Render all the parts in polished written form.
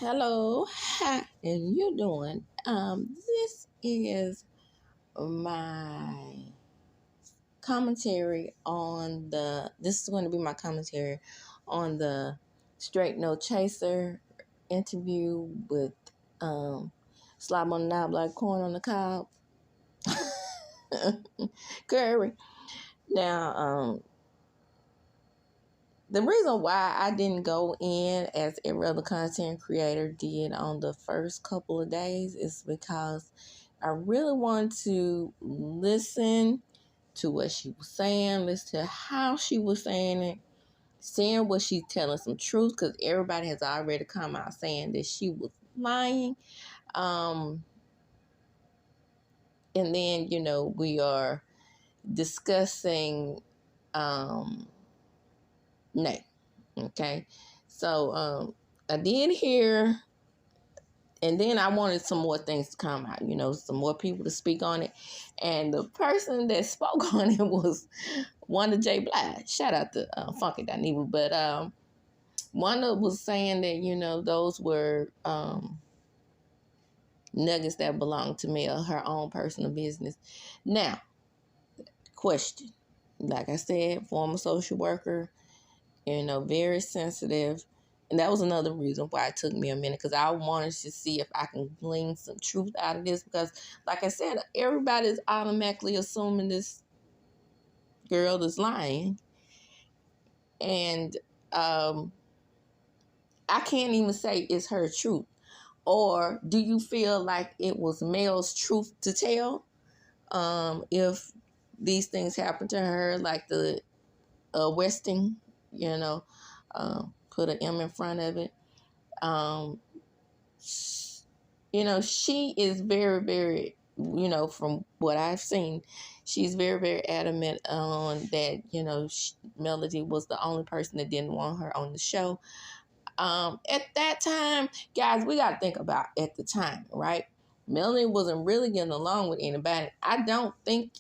Hello, how and you doing? This is my commentary on this is going to be my commentary on the Straight No Chaser interview with Slob on the Knob like corn on the cob. Curry. Now, the reason why I didn't go in as every other content creator did on the first couple of days is because I really wanted to listen to what she was saying, listen to how she was saying it, seeing what she's telling some truth, because everybody has already come out saying that she was lying. And then, we are discussing Nay. Okay. So I did hear, and then I wanted some more things to come out, some more people to speak on it. And the person that spoke on it was Wanda J. Blige. Shout out to Funky Dineva. But Wanda was saying that, those were nuggets that belong to Mel, her own personal business. Now, question. Like I said, former social worker, very sensitive. And that was another reason why it took me a minute, because I wanted to see if I can glean some truth out of this. Because, like I said, everybody's automatically assuming this girl is lying. And I can't even say it's her truth. Or do you feel like it was Mel's truth to tell? If these things happen to her, like the Westing, put an M in front of it. She is very, very, from what I've seen, she's very, very adamant on that, Melody was the only person that didn't want her on the show. At that time, guys, we got to think about at the time, right? Melody wasn't really getting along with anybody. I don't think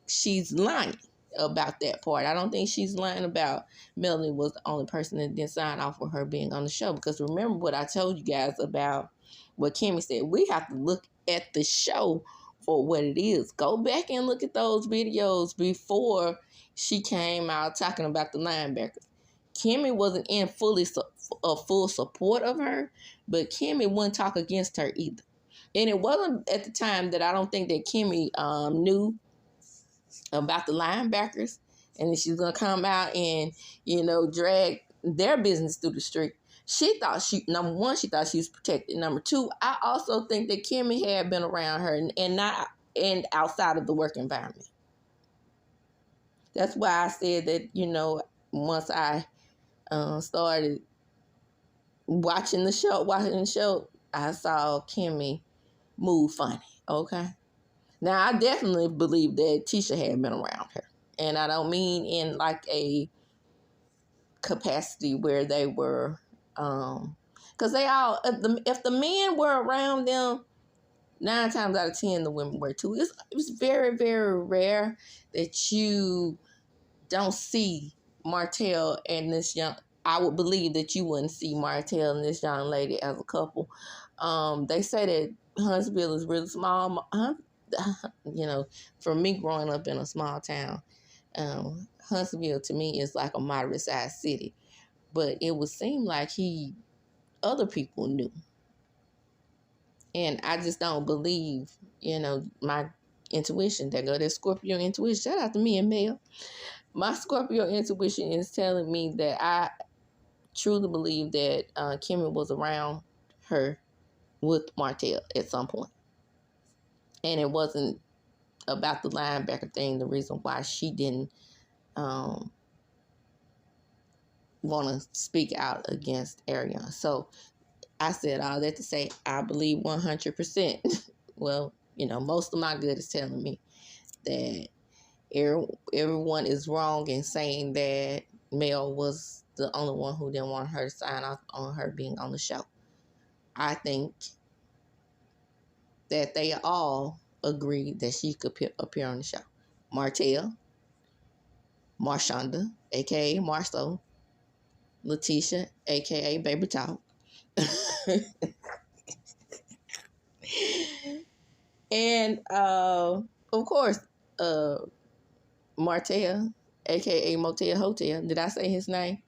she's lying about that part. I don't think she's lying about Melody was the only person that didn't sign off with her being on the show. Because remember what I told you guys about what Kimmy said. We have to look at the show for what it is. Go back and look at those videos before she came out talking about the linebackers. Kimmy wasn't in full support of her, but Kimmy wouldn't talk against her either. And it wasn't at the time that I don't think that Kimmy knew about the linebackers, and she's gonna come out and drag their business through the street. She thought number one, she thought she was protected. Number two, I also think that Kimmy had been around her and not and outside of the work environment. That's why I said that once I started watching the show, I saw Kimmy move funny. Okay. Now, I definitely believe that Tisha had been around her. And I don't mean in like a capacity where they were, because they all, if the men were around them, 9 times out of 10, the women were too. It was very, very rare that you don't see Martell and this young, I would believe that you wouldn't see Martell and this young lady as a couple. They say that Huntsville is really small. For me growing up in a small town, Huntsville to me is like a moderate sized city, but it would seem like other people knew. And I just don't believe, my intuition. There go that Scorpio intuition. Shout out to me and Mel. My Scorpio intuition is telling me that I truly believe that Kimmy was around her with Martell at some point. And it wasn't about the linebacker thing, the reason why she didn't want to speak out against Arionne. So I said all that to say I believe 100%. Well, most of my good is telling me that everyone is wrong in saying that Mel was the only one who didn't want her to sign off on her being on the show. I think that they all agreed that she could appear on the show. Martell, Marshonda, a.k.a. Marceau, Letitia, a.k.a. Baby Talk, And of course, uh, Martell, aka Motel Hotel. Did I say his name?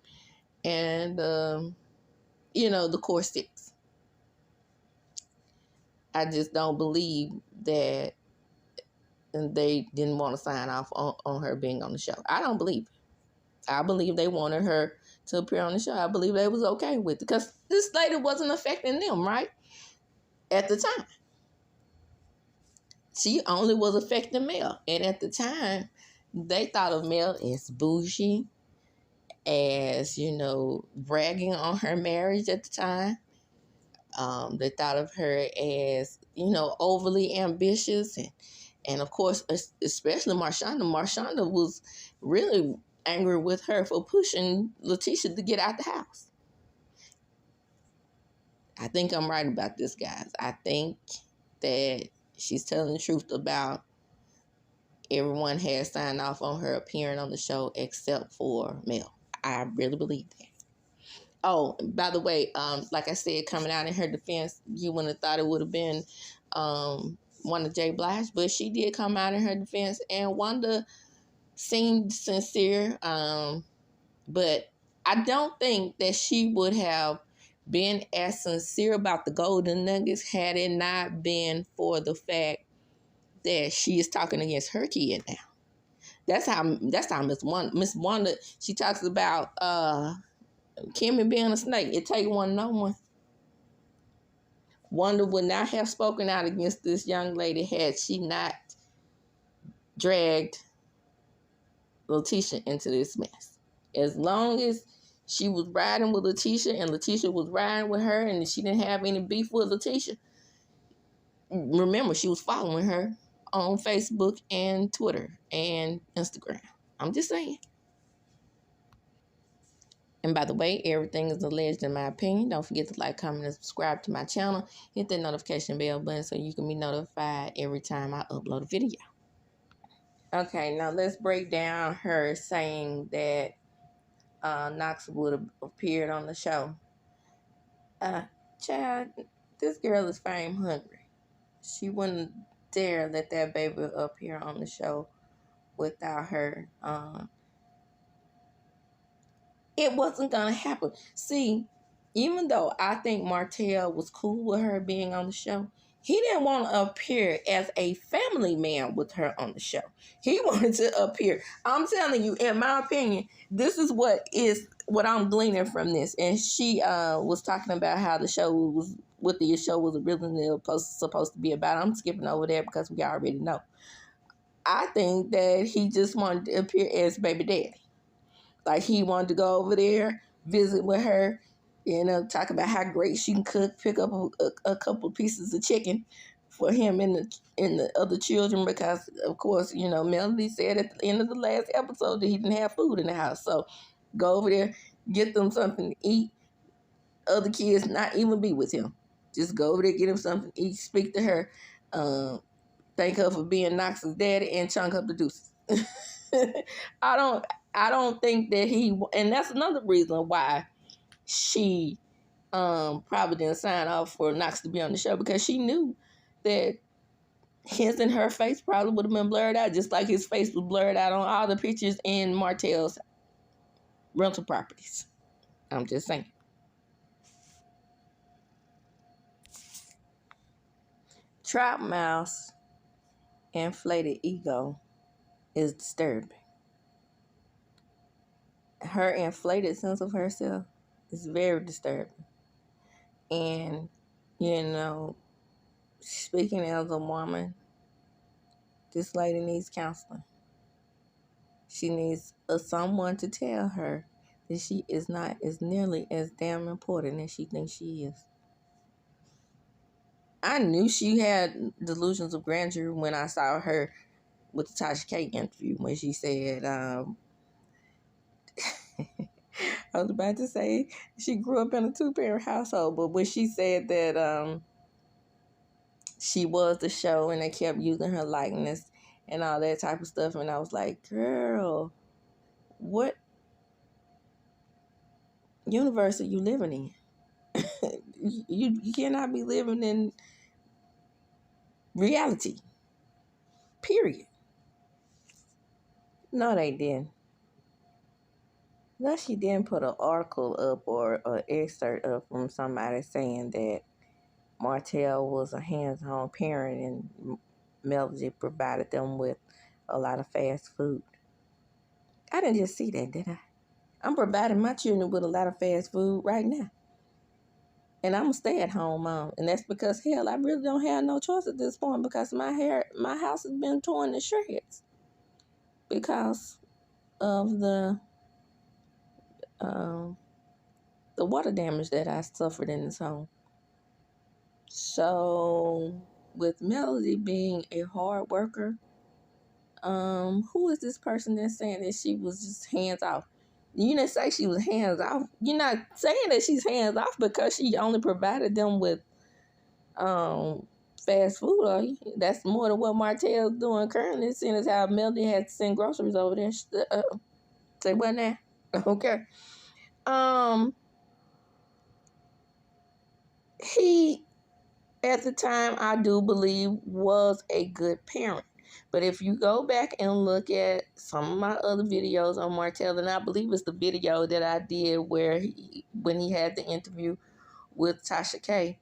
And the core six. I just don't believe that they didn't want to sign off on her being on the show. I don't believe it. I believe they wanted her to appear on the show. I believe they was okay with it because this lady wasn't affecting them, right? At the time. She only was affecting Mel. And at the time, they thought of Mel as bougie, as, bragging on her marriage at the time. They thought of her as, overly ambitious. And of course, especially Marshonda. Marshonda was really angry with her for pushing Letitia to get out the house. I think I'm right about this, guys. I think that she's telling the truth about everyone has signed off on her appearing on the show except for Mel. I really believe that. Oh, by the way, like I said, coming out in her defense, you wouldn't have thought it would have been one of Jay Blige, but she did come out in her defense, and Wanda seemed sincere, but I don't think that she would have been as sincere about the Golden Nuggets had it not been for the fact that she is talking against her kid now. That's how Miss Wanda, she talks about Kimmy being a snake. It take one to know one. Wanda would not have spoken out against this young lady had she not dragged Letitia into this mess. As long as she was riding with Letitia and Letitia was riding with her and she didn't have any beef with Letitia, remember, she was following her on Facebook and Twitter and Instagram. I'm just saying. And by the way, everything is alleged in my opinion. Don't forget to like, comment, and subscribe to my channel. Hit that notification bell button so you can be notified every time I upload a video. Okay, now let's break down her saying that Knox would have appeared on the show. Child, this girl is fame hungry. She wouldn't dare let that baby appear on the show without her. It wasn't going to happen. See, even though I think Martell was cool with her being on the show, he didn't want to appear as a family man with her on the show. He wanted to appear. I'm telling you, in my opinion, this is what I'm gleaning from this. And she was talking about how the show was originally supposed to be about. I'm skipping over there because we already know. I think that he just wanted to appear as baby daddy. Like he wanted to go over there, visit with her, talk about how great she can cook, pick up a couple pieces of chicken for him and the other children because, of course, Melody said at the end of the last episode that he didn't have food in the house. So go over there, get them something to eat. Other kids not even be with him. Just go over there, get him something to eat, speak to her, thank her for being Knox's daddy, and chunk up the deuces. I don't think that and that's another reason why she probably didn't sign off for Knox to be on the show, because she knew that his and her face probably would have been blurred out, just like his face was blurred out on all the pictures in Martell's rental properties. I'm just saying. Trap Mouse inflated ego is disturbing. Her inflated sense of herself is very disturbing. And, speaking as a woman, this lady needs counseling. She needs someone to tell her that she is not as nearly as damn important as she thinks she is. I knew she had delusions of grandeur when I saw her with the Tasha K interview when she said, I was about to say she grew up in a 2-parent household, but when she said that she was the show and they kept using her likeness and all that type of stuff, and I was like, girl, what universe are you living in? you cannot be living in reality. Period. No, they didn't. No, she didn't put an article up or an excerpt up from somebody saying that Martell was a hands-on parent and Melody provided them with a lot of fast food. I didn't just see that, did I? I'm providing my children with a lot of fast food right now. And I'm a stay-at-home mom. And that's because, hell, I really don't have no choice at this point because my house has been torn to shreds because of the water damage that I suffered in this home. So, with Melody being a hard worker, who is this person that's saying that she was just hands off? You didn't say she was hands off. You're not saying that she's hands off because she only provided them with fast food, are you? That's more than what Martell's doing currently, seeing as how Melody had to send groceries over there. Say what now? Okay. He, at the time, I do believe, was a good parent. But if you go back and look at some of my other videos on Martell, and I believe it's the video that I did where when he had the interview with Tasha K,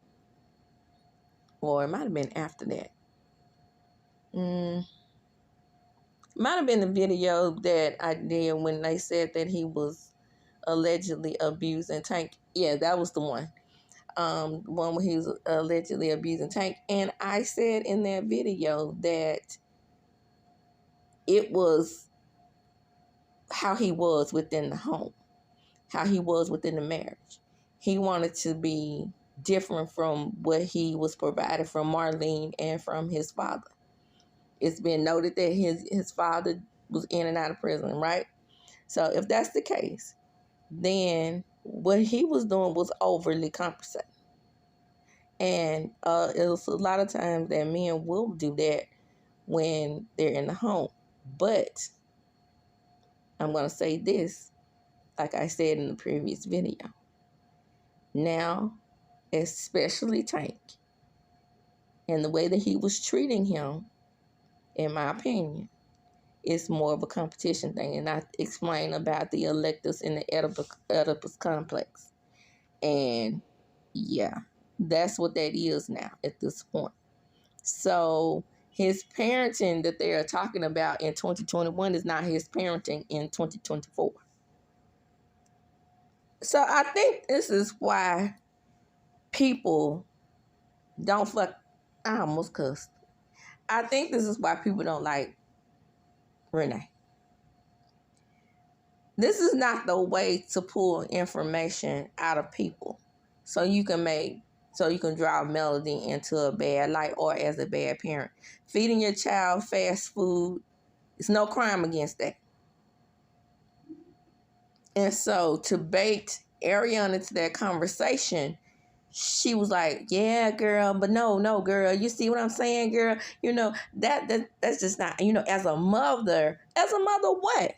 or it might have been after that. Might have been the video that I did when they said that he was allegedly abusing Tank. Yeah, that was the one. One where he was allegedly abusing Tank. And I said in that video that it was how he was within the home, how he was within the marriage. He wanted to be different from what he was provided from Marlene and from his father. It's been noted that his father was in and out of prison, right? So if that's the case, then what he was doing was overly compensating. And it was a lot of times that men will do that when they're in the home. But I'm going to say this, like I said in the previous video. Now, especially Tank, and the way that he was treating him, in my opinion, it's more of a competition thing. And I explained about the electives in the Oedipus complex. And yeah, that's what that is now at this point. So his parenting that they are talking about in 2021 is not his parenting in 2024. So I think this is why people don't fuck. I almost cussed. I think this is why people don't like Renee. This is not the way to pull information out of people so you can draw Melody into a bad light or as a bad parent. Feeding your child fast food, it's no crime against that. And so to bait Arionne into that conversation, she was like, yeah, girl, but no, girl. You see what I'm saying, girl? You know, that's just not, as a mother, what?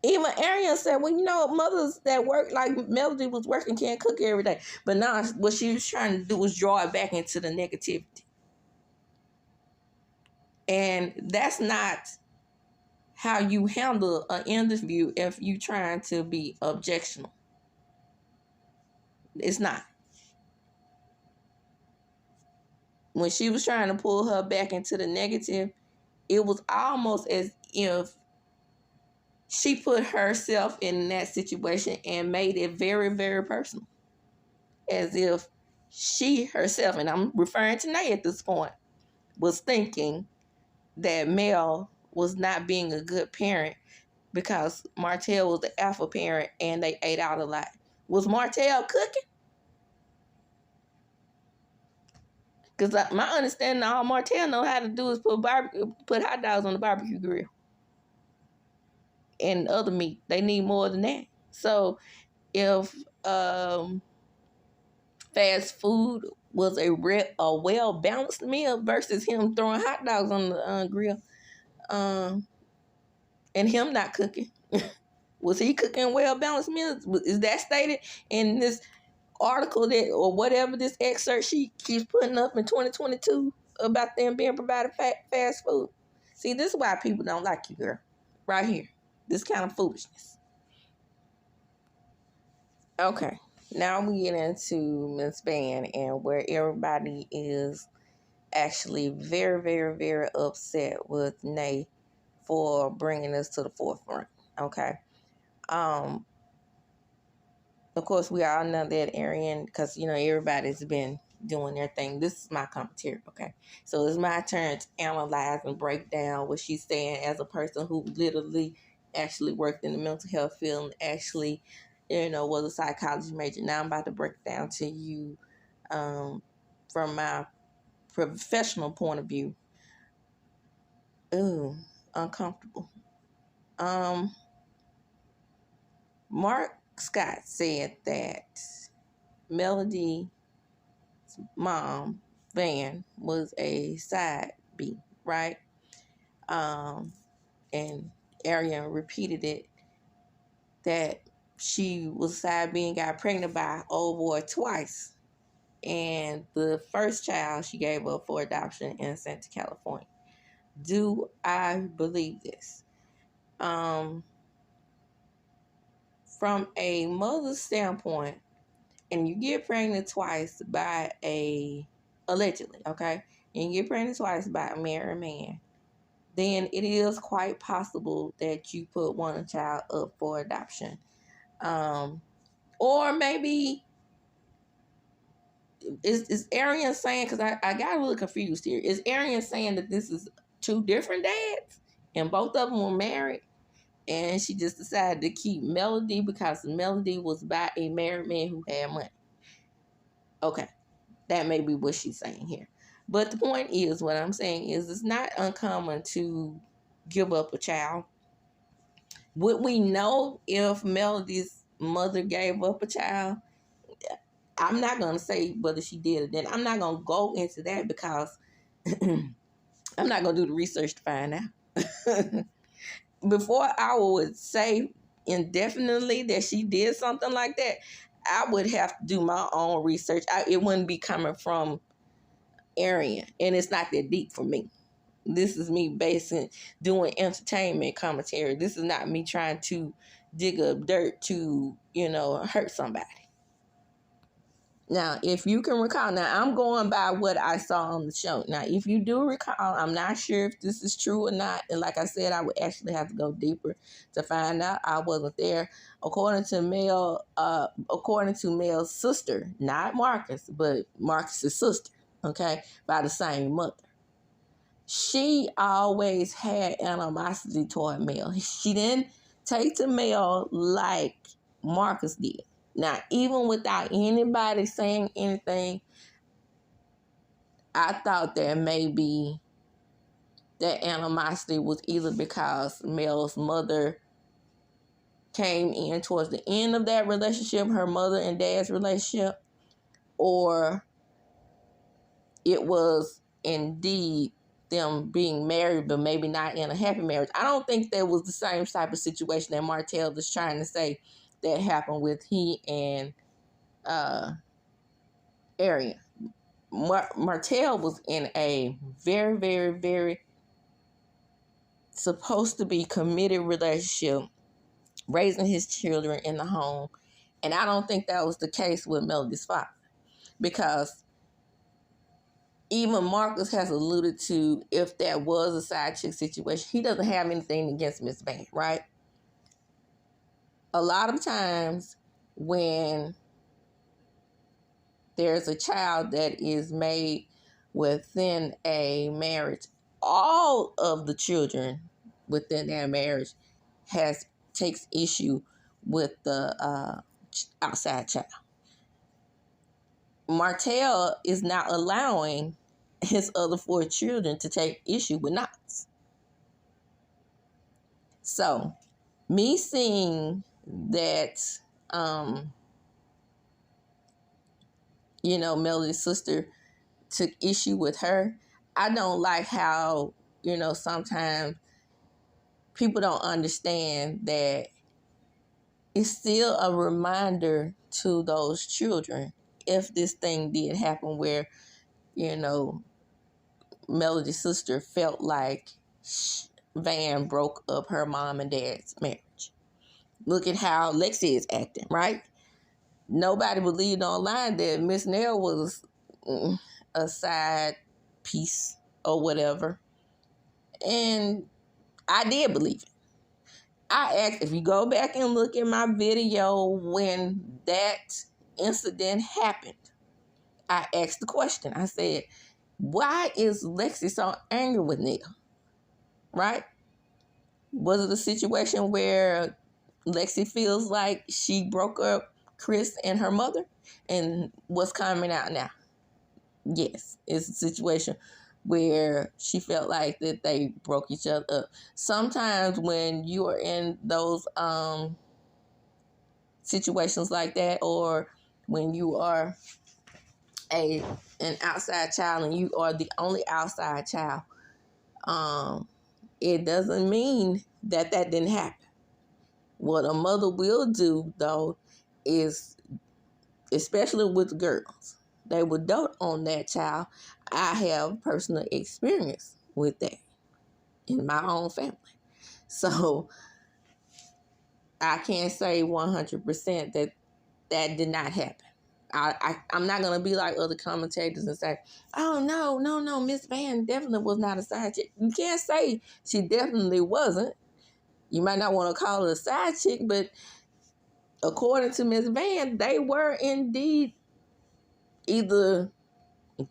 Even Arionne said, well, mothers that work like Melody was working can't cook every day. But now what she was trying to do was draw it back into the negativity. And that's not how you handle an interview if you're trying to be objectionable. It's not. When she was trying to pull her back into the negative, it was almost as if she put herself in that situation and made it very, very personal. As if she herself, and I'm referring to Nay at this point, was thinking that Mel was not being a good parent because Martell was the alpha parent and they ate out a lot. Was Martell cooking? Because my understanding, all Martell know how to do is put hot dogs on the barbecue grill. And other meat. They need more than that. So if fast food was a well-balanced meal versus him throwing hot dogs on the grill, and him not cooking, was he cooking well-balanced meals? Is that stated in this article that or whatever this excerpt she keeps putting up in 2022 about them being provided fast food. See, this is why people don't like you, girl. Right here. This kind of foolishness. Okay. Now we get into Miss Van and where everybody is actually very, very, very upset with Nay for bringing us to the forefront. Okay. Of course, we all know that Arionne, because, everybody's been doing their thing. This is my commentary, okay? So it's my turn to analyze and break down what she's saying as a person who literally actually worked in the mental health field and actually, was a psychology major. Now I'm about to break it down to you from my professional point of view. Ooh, uncomfortable. Mark Scott said that Melody's mom, Van, was a side B, right? And Arionne repeated it that she was side B and got pregnant by old boy twice. And the first child she gave up for adoption and sent to California. Do I believe this? From a mother's standpoint, and you get pregnant twice by allegedly, okay? And you get pregnant twice by a married man, then it is quite possible that you put one child up for adoption. Or maybe, is Arionne saying, because I got a little confused here, is Arionne saying that this is two different dads and both of them were married? And she just decided to keep Melody because Melody was by a married man who had money. Okay, that may be what she's saying here. But the point is, what I'm saying is, it's not uncommon to give up a child. Would we know if Melody's mother gave up a child? I'm not going to say whether she did or didn't. I'm not going to go into that because I'm not going to do the research to find out. Before I would say indefinitely that she did something like that, I would have to do my own research. It wouldn't be coming from Arionne, and it's not that deep for me. This is me doing entertainment commentary. This is not me trying to dig up dirt to, hurt somebody. Now, if you can recall, now I'm going by what I saw on the show. Now, if you do recall, I'm not sure if this is true or not. And like I said, I would actually have to go deeper to find out. I wasn't there. According to Mel's sister, not Marcus, but Marcus's sister, okay, by the same mother. She always had animosity toward Mel. She didn't take to Mel like Marcus did. Now, even without anybody saying anything, I thought that maybe that animosity was either because Mel's mother came in towards the end of that relationship, her mother and dad's relationship, or it was indeed them being married, but maybe not in a happy marriage. I don't think that was the same type of situation that Martell is trying to say that happened with he and Arionne. Martell was in a very, very, very supposed to be committed relationship, raising his children in the home. And I don't think that was the case with Melody's father, because even Marcus has alluded to, if that was a side chick situation, he doesn't have anything against Miss Van, right? A lot of times when there's a child that is made within a marriage, all of the children within that marriage takes issue with the outside child. Martell is not allowing his other 4 children to take issue with Knox. So, me seeing that, Melody's sister took issue with her, I don't like how, sometimes people don't understand that it's still a reminder to those children if this thing did happen where, you know, Melody's sister felt like Van broke up her mom and dad's marriage. Look at how Lexi is acting, right? Nobody believed online that Miss Nell was a side piece or whatever. And I did believe it. I asked, if you go back and look at my video when that incident happened, I asked the question. I said, why is Lexi so angry with Nell? Right? Was it a situation where Lexi feels like she broke up Chris and her mother? And what's coming out now? Yes, it's a situation where she felt like that they broke each other up. Sometimes when you are in those situations like that, or when you are an outside child and you are the only outside child, it doesn't mean that didn't happen. What a mother will do, though, is, especially with girls, they will dote on that child. I have personal experience with that in my own family. So I can't say 100% that did not happen. I'm not going to be like other commentators and say, oh, no, Miss Van definitely was not a side chick. You can't say she definitely wasn't. You might not want to call her a side chick, but according to Miss Van, they were indeed either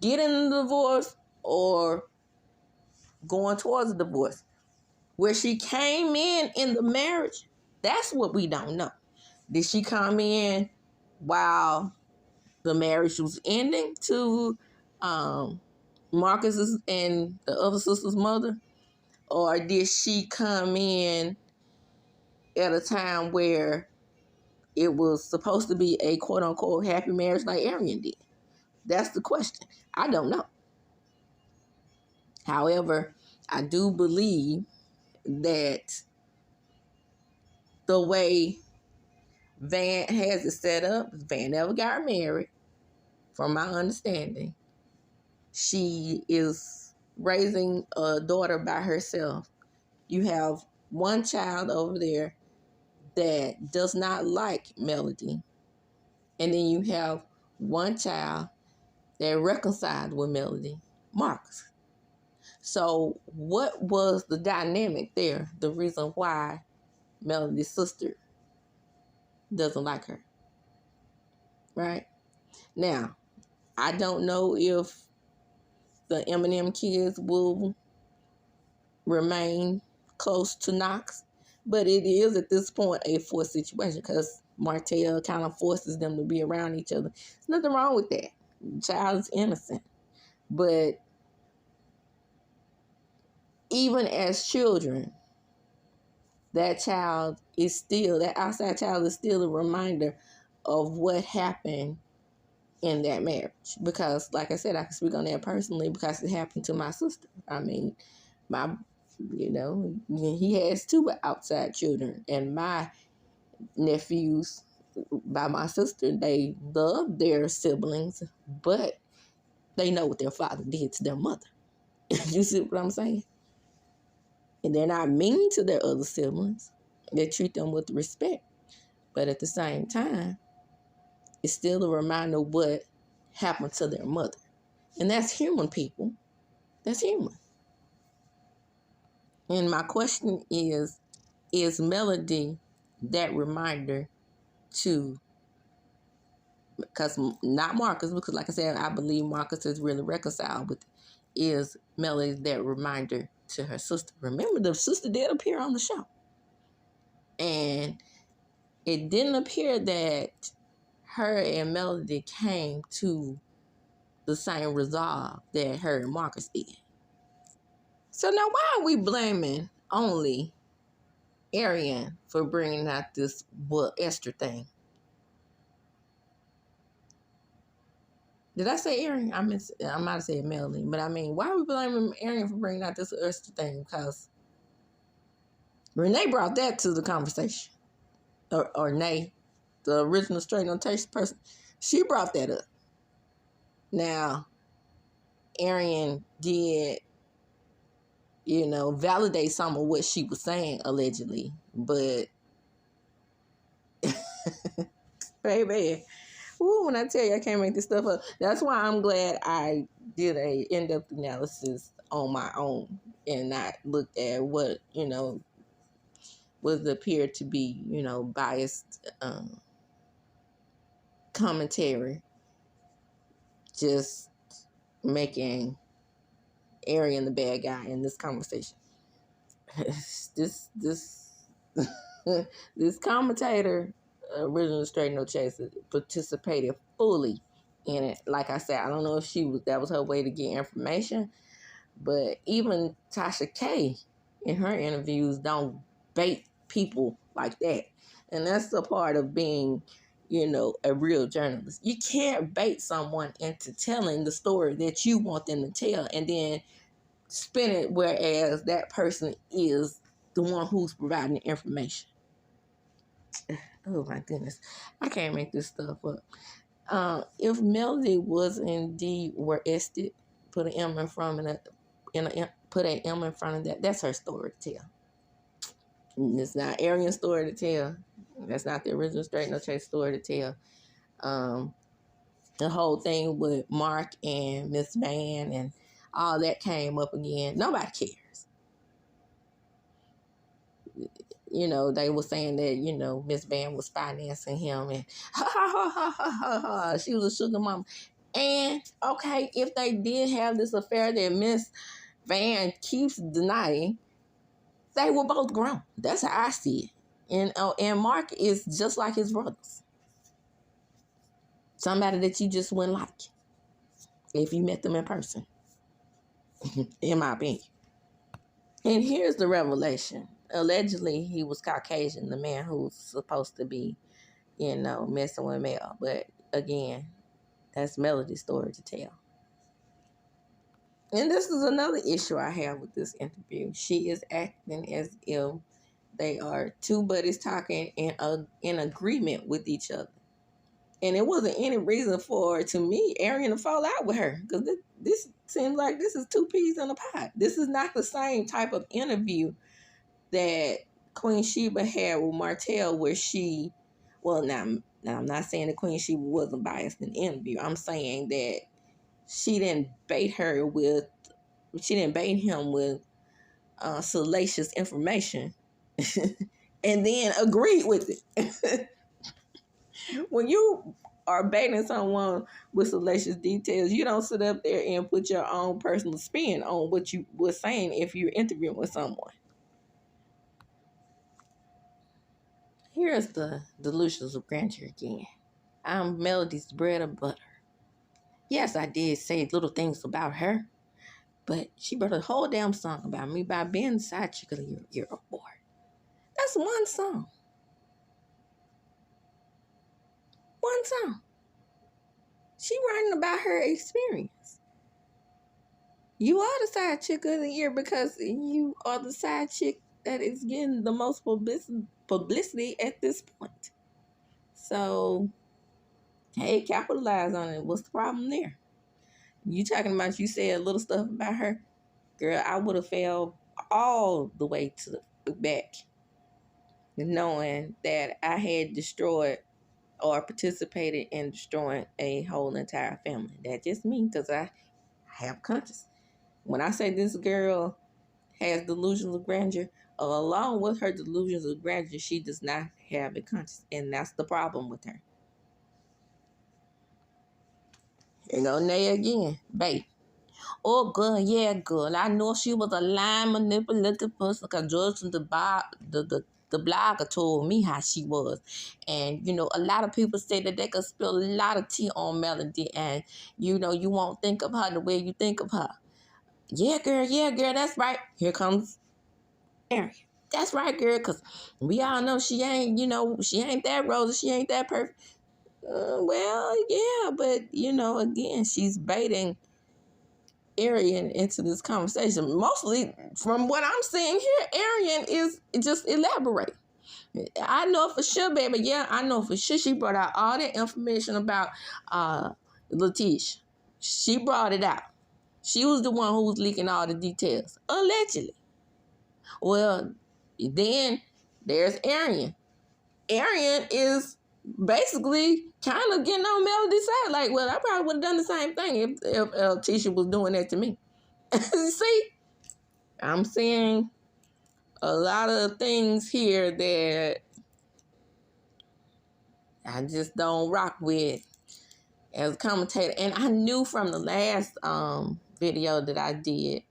getting a divorce or going towards a divorce. Where she came in the marriage, that's what we don't know. Did she come in while the marriage was ending to Marcus's and the other sister's mother? Or did she come in at a time where it was supposed to be a quote-unquote happy marriage like Arionne did? That's the question. I don't know. However, I do believe that the way Van has it set up, Van never got married, from my understanding. She is raising a daughter by herself. You have one child over there that does not like Melody. And then you have one child that reconciled with Melody, Marcus. So what was the dynamic there? The reason why Melody's sister doesn't like her, right? Now, I don't know if the Eminem kids will remain close to Knox, but it is at this point a forced situation because Martell kind of forces them to be around each other. There's nothing wrong with that. The child is innocent. But even as children, that outside child is still a reminder of what happened in that marriage. Because, like I said, I can speak on that personally because it happened to my sister. I mean, he has two outside children, and my nephews by my sister, they love their siblings, but they know what their father did to their mother. You see what I'm saying? And they're not mean to their other siblings. They treat them with respect. But at the same time, it's still a reminder of what happened to their mother. And that's human, people. That's human. And my question is Melody that reminder to, because not Marcus, because like I said, I believe Marcus is really reconciled with, is Melody that reminder to her sister? Remember, the sister did appear on the show. And it didn't appear that her and Melody came to the same resolve that her and Marcus did. So now why are we blaming only Arionne for bringing out this Esther thing? Did I say Arionne? I might have said Melody, but I mean, why are we blaming Arionne for bringing out this Esther thing? Because Renee brought that to the conversation. Or Nay, the original straight notation person, she brought that up. Now, Arionne did, validate some of what she was saying, allegedly. But, baby, when I tell you I can't make this stuff up, that's why I'm glad I did a in-depth analysis on my own and not looked at what, was appeared to be, biased commentary, just making Arionne the bad guy in this conversation. this this commentator, original Straight No Chaser, participated fully in it. Like I said, I don't know if that was her way to get information, but even Tasha K in her interviews don't bait people like that. And that's the part of being, a real journalist. You can't bait someone into telling the story that you want them to tell and then spin it whereas that person is the one who's providing the information. Oh my goodness. I can't make this stuff up. If Melody was indeed arrested, put an M in front of that, put an M in front of that, that's her story to tell. It's not Arionne's story to tell. That's not the original Straight No Chase story to tell. The whole thing with Mark and Miss Van and all that came up again. Nobody cares. They were saying that, Miss Van was financing him and she was a sugar mama. And, okay, if they did have this affair that Miss Van keeps denying, they were both grown. That's how I see it. And Mark is just like his brothers. Somebody that you just wouldn't like if you met them in person, in my opinion. And here's the revelation. Allegedly, he was Caucasian, the man who's supposed to be, messing with Mel. But again, that's Melody's story to tell. And this is another issue I have with this interview. She is acting as if they are two buddies talking in agreement with each other. And it wasn't any reason for, to me, Arionne to fall out with her. Because this seems like this is two peas in a pod. This is not the same type of interview that Queen Sheba had with Martell where now I'm not saying that Queen Sheba wasn't biased in the interview. I'm saying that she didn't bait him with salacious information and then agreed with it. When you are baiting someone with salacious details, you don't sit up there and put your own personal spin on what you were saying if you're interviewing with someone. Here's the delusions of grandeur again. I'm Melody's bread and butter. Yes, I did say little things about her, but she wrote a whole damn song about me by being the side chick of the year award. That's one song. One song. She writing about her experience. You are the side chick of the year because you are the side chick that is getting the most publicity at this point. So, hey, capitalize on it. What's the problem there? You talking about you said little stuff about her? Girl, I would have fell all the way to the back knowing that I had destroyed or participated in destroying a whole entire family. That just me because I have conscience. When I say this girl has delusions of grandeur, along with her delusions of grandeur, she does not have a conscience. And that's the problem with her. Here go Nay again. Babe. Oh, girl, yeah, girl. I know she was a lying, manipulative person because Justin, the blogger told me how she was. And, a lot of people say that they could spill a lot of tea on Melody and, you won't think of her the way you think of her. Yeah, girl, that's right. Here comes Arionne. That's right, girl, because we all know she ain't, she ain't that rosy. She ain't that perfect. Well, yeah, but, again, she's baiting Arionne into this conversation. Mostly from what I'm seeing here, Arionne is just elaborate. I know for sure, baby. Yeah, I know for sure she brought out all that information about Letitia. She brought it out. She was the one who was leaking all the details, allegedly. Well, then there's Arionne. Arionne is basically kind of getting on Melody's side. Like, well, I probably would have done the same thing if Tisha was doing that to me. See, I'm seeing a lot of things here that I just don't rock with as a commentator. And I knew from the last video that I did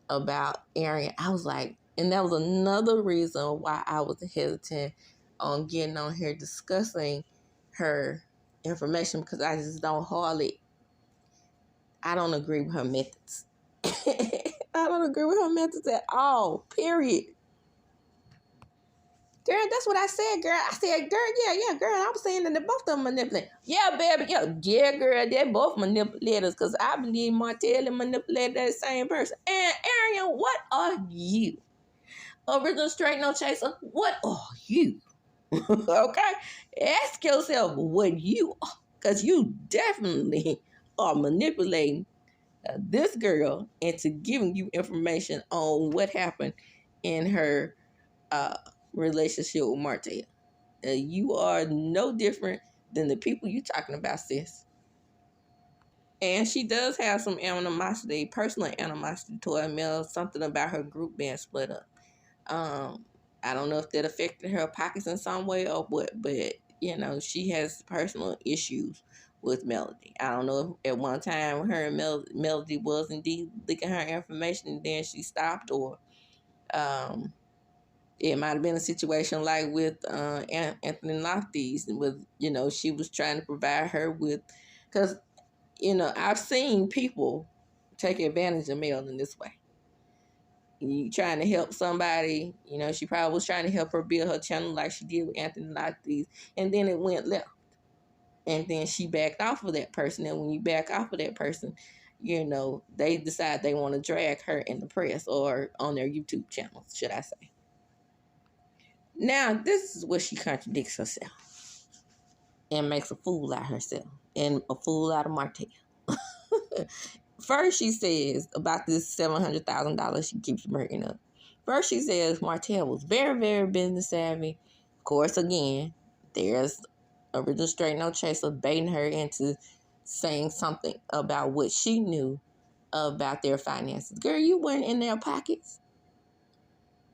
about Arionne, I was like, and that was another reason why I was hesitant on getting on here discussing her information, because I just don't I don't agree with her methods. I don't agree with her methods at all, period. Girl, that's what I said, girl. I said, girl, yeah, girl. I was saying that they both of them manipulate. Yeah, baby, yeah, girl, they're both manipulators, because I believe Martell and manipulated that same person. And Arionne, what are you? Original straight no chaser, what are you? Okay? Ask yourself what you are, because you definitely are manipulating this girl into giving you information on what happened in her relationship with Martell. You are no different than the people you talking about, sis. And she does have some animosity, personal animosity toward Mel, something about her group being split up. I don't know if that affected her pockets in some way or what, but you know, she has personal issues with Melody. I don't know if at one time her and Melody was indeed leaking her information and then she stopped, or it might have been a situation like with Anthony Lofties, with, you know, she was trying to provide her with, because, you know, I've seen people take advantage of Mel in this way. You trying to help somebody, you know, she probably was trying to help her build her channel like she did with Anthony Lofties, and then it went left. And then she backed off of that person, and when you back off of that person, you know, they decide they want to drag her in the press or on their YouTube channel, should I say. Now, this is where she contradicts herself and makes a fool out of herself and a fool out of Martell. First, she says about this $700,000 she keeps bringing up. First, she says Martell was very, very business savvy. Of course, again, there's Original Straight No Chaser baiting her into saying something about what she knew about their finances. Girl, you weren't in their pockets.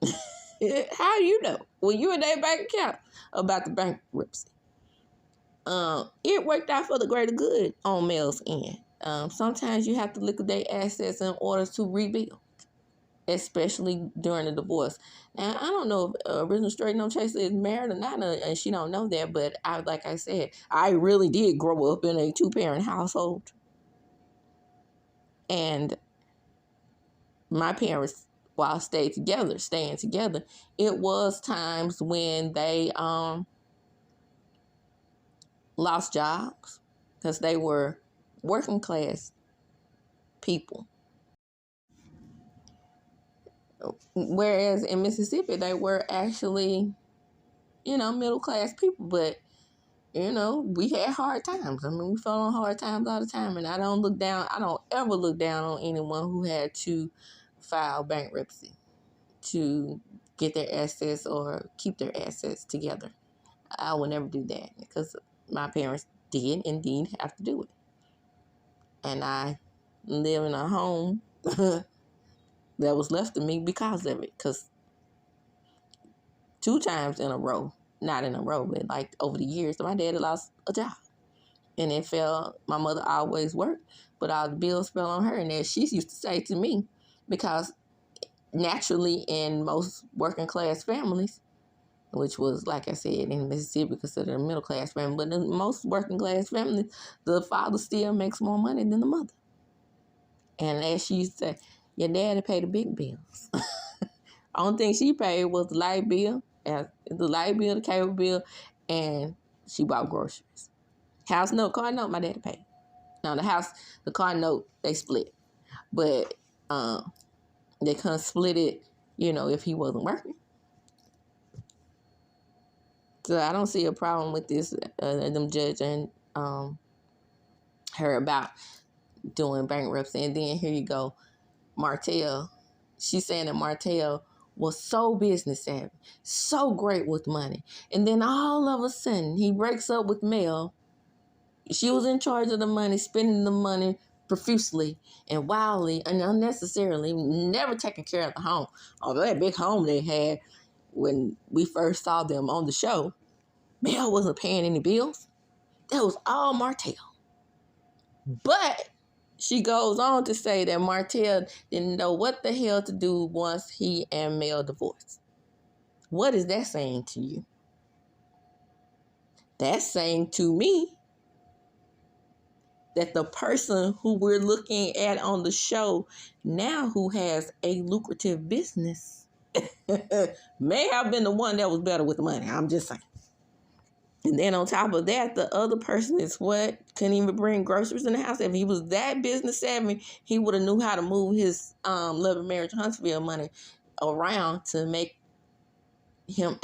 How do you know? Well, you in their bank account about the bankruptcy. It worked out for the greater good on Mel's end. Sometimes you have to liquidate assets in order to rebuild, especially during a divorce. Now, I don't know if Original Straight No Chaser is married or not, and she don't know that, but like I said, I really did grow up in a two-parent household. And my parents, while staying together, it was times when they lost jobs because they were working class people. Whereas in Mississippi, they were actually, you know, middle class people. But, you know, we had hard times. I mean, we fell on hard times all the time. And I don't ever look down on anyone who had to file bankruptcy to get their assets or keep their assets together. I would never do that because my parents did indeed have to do it. And I live in a home that was left to me because of it. Because 2 times in a row, not in a row, but like over the years, my dad had lost a job. And it fell, my mother always worked, but all the bills fell on her. And as she used to say to me, because naturally in most working class families, which was, like I said, in Mississippi considered a middle class family, but in most working class families, the father still makes more money than the mother. And as she used to say, your daddy paid the big bills. Only thing she paid was the light bill, the cable bill, and she bought groceries. House note, car note, my daddy paid. Now the car note, they split. But they couldn't split it, you know, if he wasn't working. So I don't see a problem with this, them judging her about doing bankruptcy. And then here you go, Martell. She's saying that Martell was so business savvy, so great with money. And then all of a sudden, he breaks up with Mel. She was in charge of the money, spending the money profusely and wildly and unnecessarily, never taking care of the home. Oh, that big home they had when we first saw them on the show. Mel wasn't paying any bills. That was all Martell. But she goes on to say that Martell didn't know what the hell to do once he and Mel divorced. What is that saying to you? That's saying to me that the person who we're looking at on the show now, who has a lucrative business, may have been the one that was better with the money. I'm just saying. And then on top of that, the other person is what? Couldn't even bring groceries in the house. If he was that business savvy, he would have knew how to move his Love and Marriage Huntsville money around to make him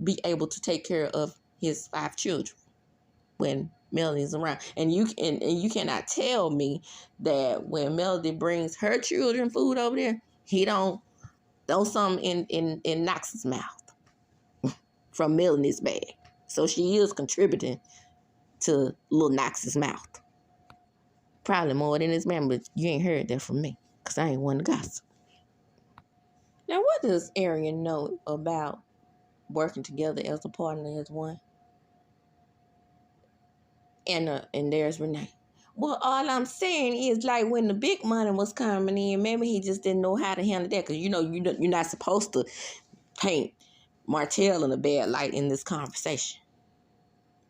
be able to take care of his 5 children when Melody's around. And you cannot tell me that when Melody brings her children food over there, he don't throw something in Knox's mouth from Melody's bag. So she is contributing to Lil Knox's mouth. Probably more than his man, but you ain't heard that from me, because I ain't one to gossip. Now, what does Arionne know about working together as a partner, as one? And there's Renee. Well, all I'm saying is, like, when the big money was coming in, maybe he just didn't know how to handle that, because you're not supposed to paint Martell in a bad light in this conversation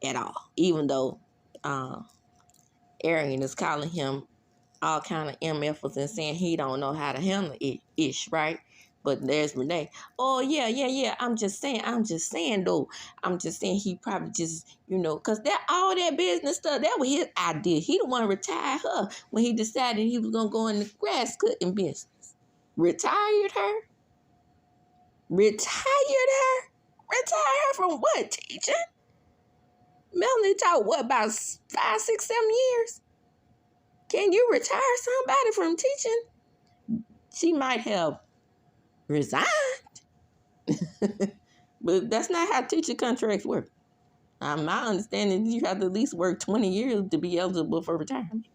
at all, even though Arionne is calling him all kind of MFers and saying he don't know how to handle it, right? But there's Renee. Oh, yeah. I'm just saying though. I'm just saying he probably just, because all that business stuff, that was his idea. He the one retire her when he decided he was going to go in the grass cutting business. Retired her? Retire her from what, teaching? Melanie taught what, about 5, 6, 7 years? Can you retire somebody from teaching? She might have resigned. But that's not how teacher contracts work. My understanding is you have to at least work 20 years to be eligible for retirement.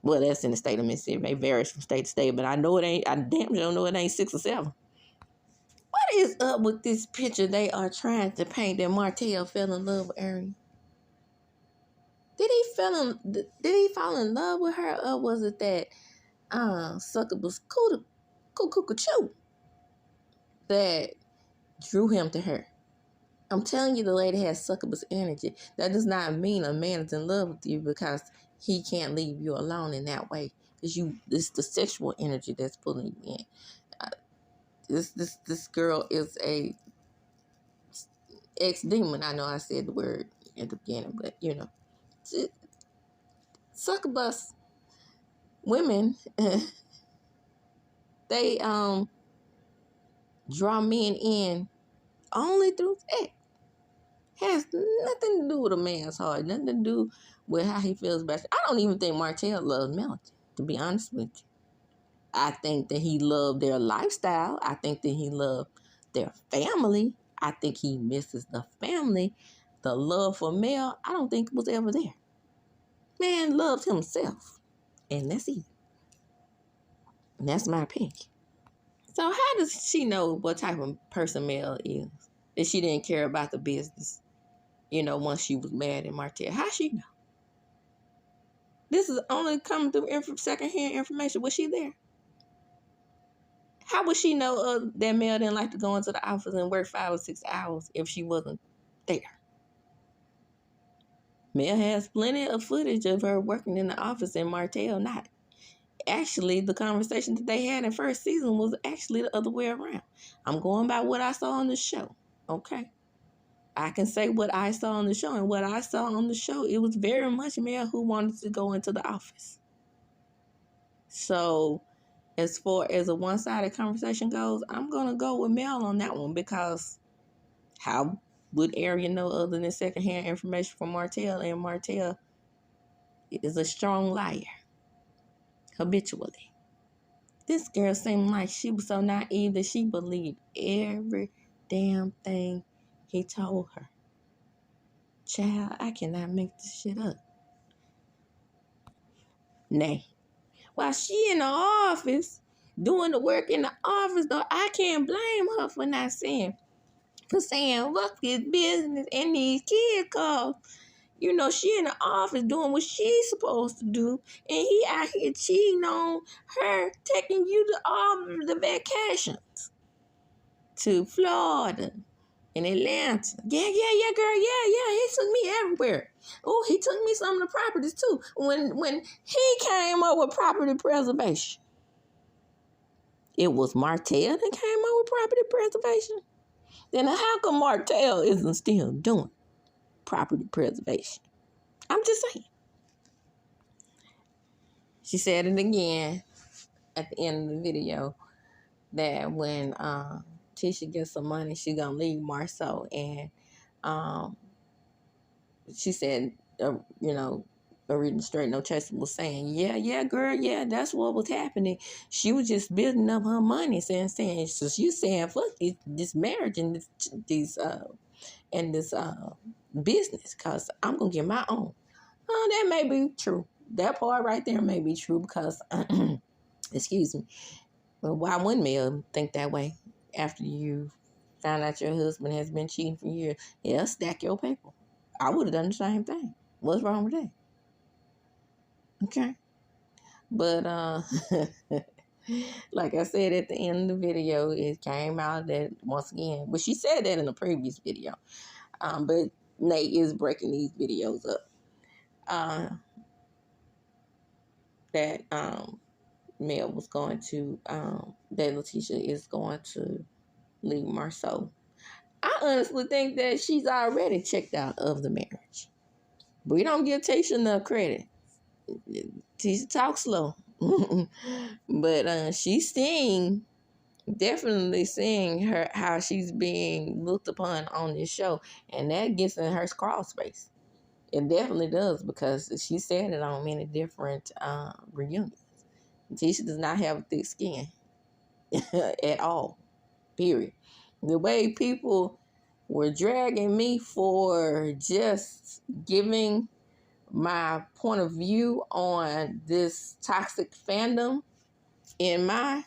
Well, that's in the state of Mississippi. It may vary from state to state, but I damn sure know it ain't 6 or 7. What is up with this picture they are trying to paint that Martell fell in love with Arionne? Did he fall in love with her, or was it that succubus cuckoo that drew him to her? I'm telling you, the lady has succubus energy. That does not mean a man is in love with you because he can't leave you alone in that way. Because it's the sexual energy that's pulling you in. This girl is a ex-demon. I know I said the word at the beginning, but succubus women, they draw men in only through sex. Has nothing to do with a man's heart, nothing to do with how he feels about you. I don't even think Martell loves Melody, to be honest with you. I think that he loved their lifestyle. I think that he loved their family. I think he misses the family. The love for Mel, I don't think it was ever there. Man loved himself. And that's it. And that's my opinion. So how does she know what type of person Mel is? That she didn't care about the business, once she was married to Martell? How she know? This is only coming through secondhand information. Was she there? How would she know that Mel didn't like to go into the office and work 5 or 6 hours if she wasn't there? Mel has plenty of footage of her working in the office and Martell not. Actually, the conversation that they had in first season was actually the other way around. I'm going by what I saw on the show, okay? I can say what I saw on the show, and what I saw on the show, it was very much Mel who wanted to go into the office. So, as far as a one-sided conversation goes, I'm going to go with Mel on that one, because how would Arionne know other than secondhand information from Martell? And Martell is a strong liar. habitually. This girl seemed like she was so naive that she believed every damn thing he told her. Child, I cannot make this shit up. Nay. While she in the office, doing the work in the office, though, I can't blame her for not saying, fuck this business and these kids, cause, you know, she in the office doing what she's supposed to do, and he out here cheating on her, taking you to all the vacations to Florida and Atlanta. Yeah, girl, yeah. He took me everywhere. Oh, he took me some of the properties too. When he came up with property preservation, it was Martell that came up with property preservation. Then how come Martell isn't still doing property preservation? I'm just saying. She said it again at the end of the video that when Tisha gets some money, she's gonna leave Marceau, and she said, you know, Arionne Straight No Chaser was saying, yeah, girl, yeah, that's what was happening. She was just building up her money, saying, so she's saying, fuck this marriage and this business, cause I'm gonna get my own. Oh, that may be true. That part right there may be true because, excuse me. Well, why wouldn't male think that way after you found out your husband has been cheating for years? Yeah, stack your paper. I would have done the same thing. What's wrong with that? Okay. But like I said at the end of the video, it came out that once again, but she said that in the previous video. But Nate is breaking these videos up. That Mel was going to that Letitia is going to leave Marceau. I honestly think that she's already checked out of the marriage. We don't give Tisha enough credit. Tisha talks slow. But she's definitely seeing her how she's being looked upon on this show. And that gets in her crawl space. It definitely does, because she said it on many different reunions. Tisha does not have thick skin at all, period. The way people were dragging me for just giving my point of view on this toxic fandom in my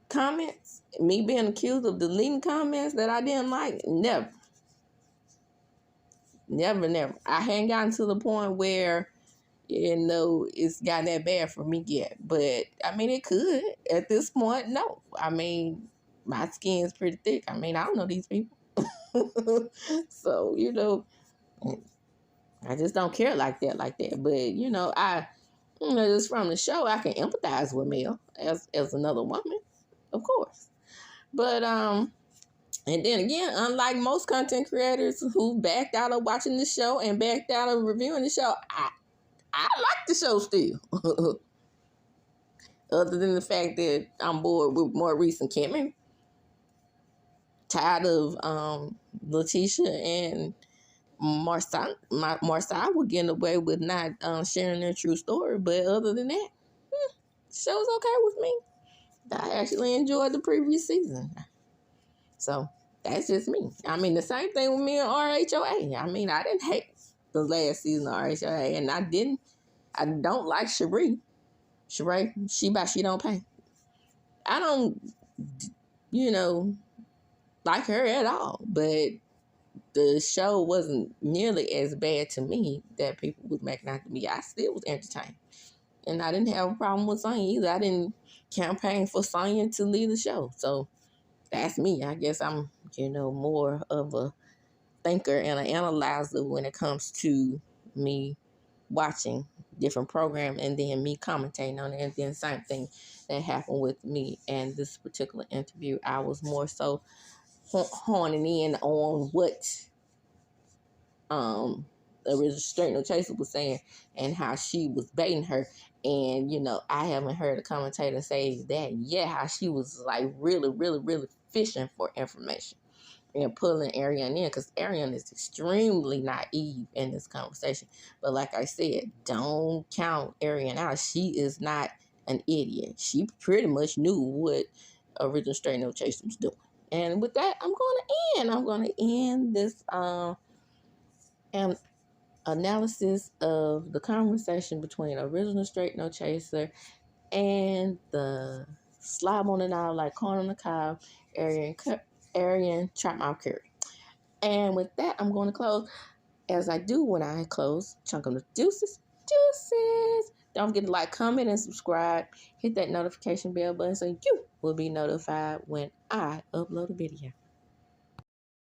comments, me being accused of deleting comments that I didn't like, never. I hadn't gotten to the point where, you know, it's got that bad for me yet. But, I mean, it could. At this point, no. I mean, my skin's pretty thick. I mean, I don't know these people. So, you know, I just don't care like that. But, you know, just from the show, I can empathize with Mel as another woman, of course. But, and then again, unlike most content creators who backed out of watching the show and backed out of reviewing the show, I like the show still. Other than the fact that I'm bored with more recent Kimmy. Tired of Letitia and Marcel were getting away with not sharing their true story. But other than that, the show's okay with me. I actually enjoyed the previous season. So that's just me. I mean, the same thing with me and RHOA. I mean, I didn't hate the last season of RHOA, and I don't like Sheree. She don't pay. I don't, like her at all. But the show wasn't nearly as bad to me that people was making out to me. I still was entertained. And I didn't have a problem with Sonya either. I didn't campaign for Sonya to lead the show. So that's me. I guess I'm, more of a thinker and an analyzer when it comes to me watching different programs and then me commentating on it. And then same thing that happened with me and this particular interview. I was more so honing in on what Arionne Straight No Chaser was saying and how she was baiting her. And, I haven't heard a commentator say that yet, how she was like really, really, really fishing for information. and pulling Arionne in, because Arionne is extremely naive in this conversation. But like I said, don't count Arionne out. She is not an idiot. She pretty much knew what Original Straight No Chaser was doing. And with that, I'm going to end this analysis of the conversation between Original Straight No Chaser and the slob on the knob like corn on the cob, Arionne Trapmouth Curry. And with that, I'm going to close. As I do when I close, chunk of the deuces. Don't forget to like, comment, and subscribe. Hit that notification bell button so you will be notified when I upload a video.